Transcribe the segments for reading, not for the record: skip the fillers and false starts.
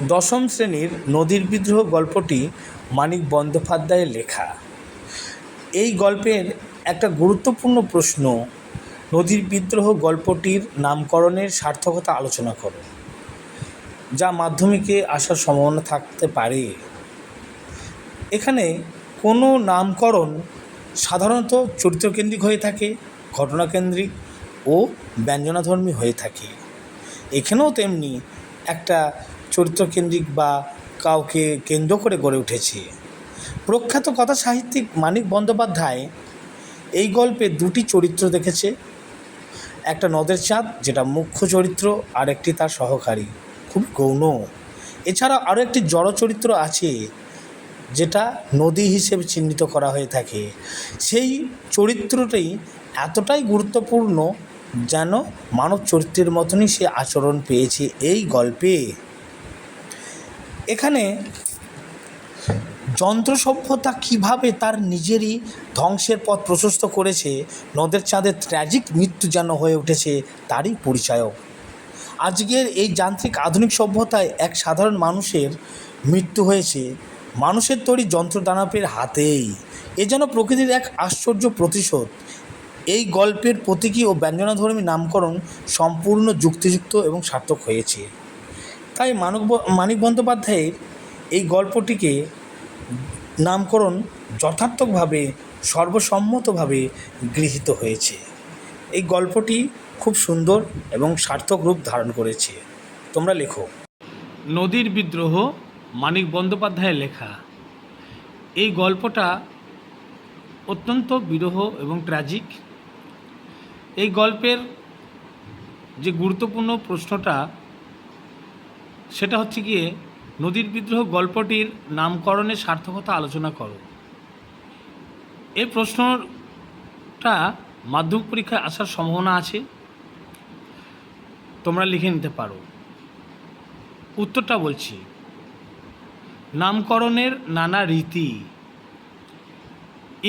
দশম শ্রেণীর নদীর বিদ্রোহ গল্পটি মানিক বন্দ্যোপাধ্যায়ের লেখা। এই গল্পের একটা গুরুত্বপূর্ণ প্রশ্ন, নদীর বিদ্রোহ গল্পটির নামকরণের সার্থকতা আলোচনা করো, যা মাধ্যমিকে আসার সম্ভাবনা থাকতে পারে। এখানে কোনো নামকরণ সাধারণত চরিত্রকেন্দ্রিক হয়ে থাকে, ঘটনাকেন্দ্রিক ও ব্যঞ্জনাধর্মী হয়ে থাকে। এখানেও তেমনি একটা চরিত্রকেন্দ্রিক বা কাউকে কেন্দ্র করে গড়ে উঠেছে। প্রখ্যাত কথা সাহিত্যিক মানিক বন্দ্যোপাধ্যায় এই গল্পে দুটি চরিত্র দেখেছে, একটা নদের চাঁদ যেটা মুখ্য চরিত্র, আর একটি তার সহকারী, খুব গৌণ। এছাড়া আরও একটি জড় চরিত্র আছে যেটা নদী হিসেবে চিহ্নিত করা হয়ে থাকে। সেই চরিত্রটি এতটাই গুরুত্বপূর্ণ যেন মানব চরিত্রের মতনই সে আচরণ পেয়েছে এই গল্পে। এখানে যন্ত্র সভ্যতা কীভাবে তার নিজেরই ধ্বংসের পথ প্রশস্ত করেছে, নদের চাঁদের ট্র্যাজিক মৃত্যু যেন হয়ে উঠেছে তারই পরিচায়ক। আজকের এই যান্ত্রিক আধুনিক সভ্যতায় এক সাধারণ মানুষের মৃত্যু হয়েছে মানুষের তৈরি যন্ত্র দানবের হাতেই। এ যেন প্রকৃতির এক আশ্চর্য প্রতিশোধ। এই গল্পের প্রতীকী ও ব্যঞ্জনাধর্মী নামকরণ সম্পূর্ণ যুক্তিযুক্ত এবং সার্থক হয়েছে। তাই মানিক বন্দ্যোপাধ্যায়ের এই গল্পটিকে নামকরণ যথার্থকভাবে সর্বসম্মতভাবে গৃহীত হয়েছে। এই গল্পটি খুব সুন্দর এবং সার্থক রূপ ধারণ করেছে। তোমরা লেখো। নদীর বিদ্রোহ মানিক বন্দ্যোপাধ্যায়ের লেখা। এই গল্পটা অত্যন্ত বিরহ এবং ট্র্যাজিক। এই গল্পের যে গুরুত্বপূর্ণ প্রশ্নটা সেটা হচ্ছে গিয়ে নদীর বিদ্রোহ গল্পটির নামকরণের সার্থকতা আলোচনা করো। এই প্রশ্নটা মাধ্যমিক পরীক্ষায় আসার সম্ভাবনা আছে, তোমরা লিখে নিতে পারো। উত্তরটা বলছি, নামকরণের নানা রীতি।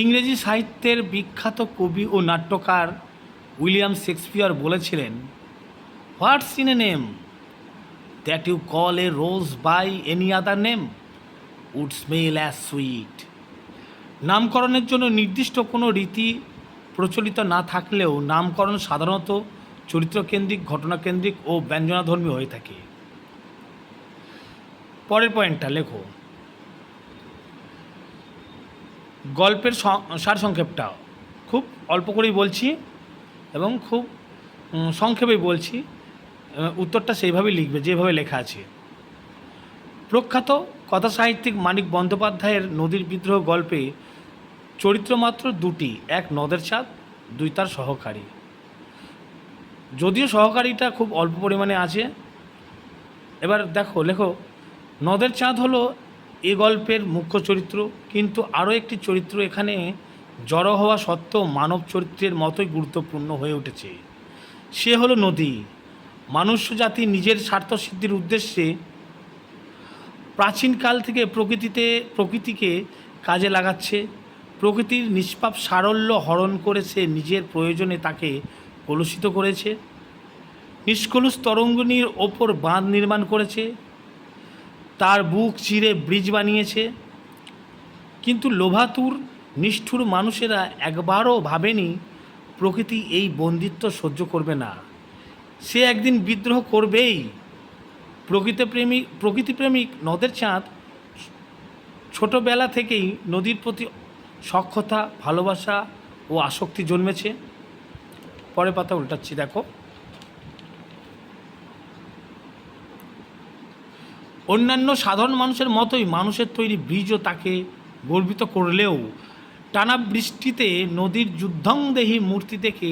ইংরেজি সাহিত্যের বিখ্যাত কবি ও নাট্যকার উইলিয়াম শেক্সপিয়ার বলেছিলেন, what's in a name that you call a rose by any other name would smell as sweet. নামকরণের জন্য নির্দিষ্ট কোনো রীতি প্রচলিত না থাকলেও নামকরণ সাধারণত চরিত্রকেন্দ্রিক, ঘটনাকেন্দ্রিক ও ব্যঞ্জনাধর্মী হয়ে থাকে। পরের পয়েন্টটা লেখো। গল্পের সারসংক্ষেপটা খুব অল্প করেই বলছি এবং খুব সংক্ষেপেই বলছি, উত্তরটা সেইভাবেই লিখবে যেভাবে লেখা আছে। প্রখ্যাত কথা সাহিত্যিক মানিক বন্দ্যোপাধ্যায়ের নদীর বিদ্রোহ গল্পে চরিত্র মাত্র দুটি, এক নদের চাঁদ, দুই তার সহকারী। যদিও সহকারীটা খুব অল্প পরিমাণে আছে। এবার দেখো, লেখো, নদের চাঁদ হলো এ গল্পের মুখ্য চরিত্র, কিন্তু আরও একটি চরিত্র এখানে জড়ো হওয়া সত্ত্বেও মানব চরিত্রের মতোই গুরুত্বপূর্ণ হয়ে উঠেছে। সে হলো নদী। মনুষ্য জাতি নিজের স্বার্থ সিদ্ধির উদ্দেশ্যে প্রাচীনকাল থেকে প্রকৃতিকে কাজে লাগাচ্ছে। প্রকৃতির নিষ্পাপ সারল্য হরণ করেছে, নিজের প্রয়োজনে তাকে কলুষিত করেছে, নিষ্কলুষ তরঙ্গিনীর ওপর বাঁধ নির্মাণ করেছে, তার বুক চিরে ব্রিজ বানিয়েছে। কিন্তু লোভাতুর নিষ্ঠুর মানুষেরা একবারও ভাবেনি প্রকৃতি এই বন্দিত্ব সহ্য করবে না, সে একদিন বিদ্রোহ করবেই। প্রকৃতিপ্রেমিক নদের চাঁদ ছোটবেলা থেকেই নদীর প্রতি সখ্যতা, ভালোবাসা ও আসক্তি জন্মেছে। পরের পাতা উল্টাচ্ছি, দেখো। অন্যান্য সাধারণ মানুষের মতোই মানুষের তৈরি ব্রিজও তাকে গর্বিত করলেও টানা বৃষ্টিতে নদীর যুদ্ধংদেহী মূর্তি দেখে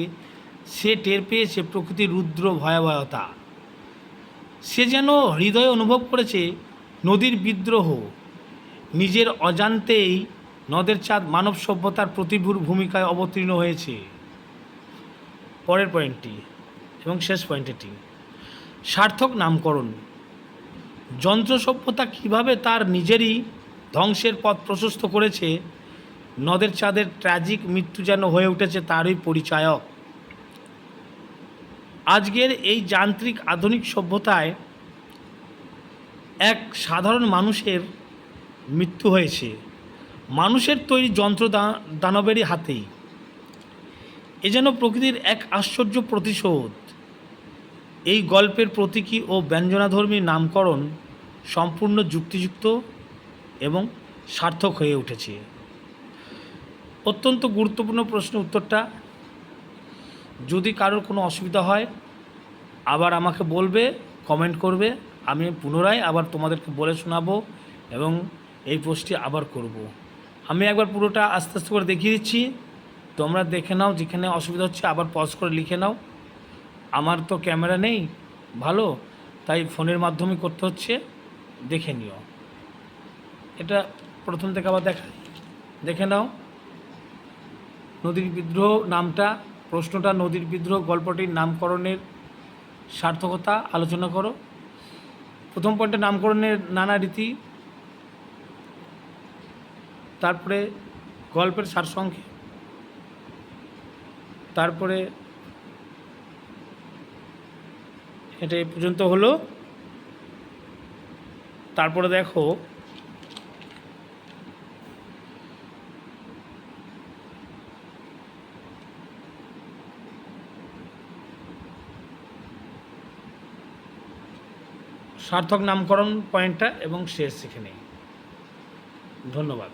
সে টের পেয়েছে প্রকৃতির রুদ্র ভয়াবহতা। সে যেন হৃদয়ে অনুভব করেছে নদীর বিদ্রোহ। নিজের অজান্তেই নদের চাঁদ মানব সভ্যতার প্রতিভূর ভূমিকায় অবতীর্ণ হয়েছে। পরের পয়েন্টটি এবং শেষ পয়েন্টটি, সার্থক নামকরণ। যন্ত্র সভ্যতা কীভাবে তার নিজেরই ধ্বংসের পথ প্রশস্ত করেছে, নদের চাঁদের ট্র্যাজিক মৃত্যু যেন হয়ে উঠেছে তারই পরিচায়ক। আজকের এই যান্ত্রিক আধুনিক সভ্যতায় এক সাধারণ মানুষের মৃত্যু হয়েছে মানুষের তৈরি যন্ত্র দানবেরই হাতেই। এ যেন প্রকৃতির এক আশ্চর্য প্রতিশোধ। এই গল্পের প্রতীকী ও ব্যঞ্জনাধর্মী নামকরণ সম্পূর্ণ যুক্তিযুক্ত এবং সার্থক হয়ে উঠেছে। অত্যন্ত গুরুত্বপূর্ণ প্রশ্নের উত্তরটা, যদি কারোর কোনো অসুবিধা হয় আবার আমাকে বলবে, কমেন্ট করবে, আমি পুনরায় আবার তোমাদেরকে বলে শোনাবো এবং এই পোস্টটি আবার করব। আমি একবার পুরোটা আস্তে আস্তে করে দেখিয়ে দিচ্ছি, তোমরা দেখে নাও, যেখানে অসুবিধা হচ্ছে আবার পজ করে লিখে নাও। আমার তো ক্যামেরা নেই ভালো, তাই ফোনের মাধ্যমে করতে হচ্ছে, দেখে নিও। এটা প্রথম থেকে আবার দেখে নাও। নদীর বিদ্রোহ নামটা, প্রশ্নটা নদীর বিদ্রোহ গল্পটির নামকরণের সার্থকতা আলোচনা করো। প্রথম পয়েন্টে নামকরণের নানা রীতি, তারপরে গল্পের সারসংক্ষেপ, তারপরে এটা এ পর্যন্ত হলো। তারপরে দেখো সার্থক নামকরণ পয়েন্টটা এবং শেষ সেখানে। ধন্যবাদ।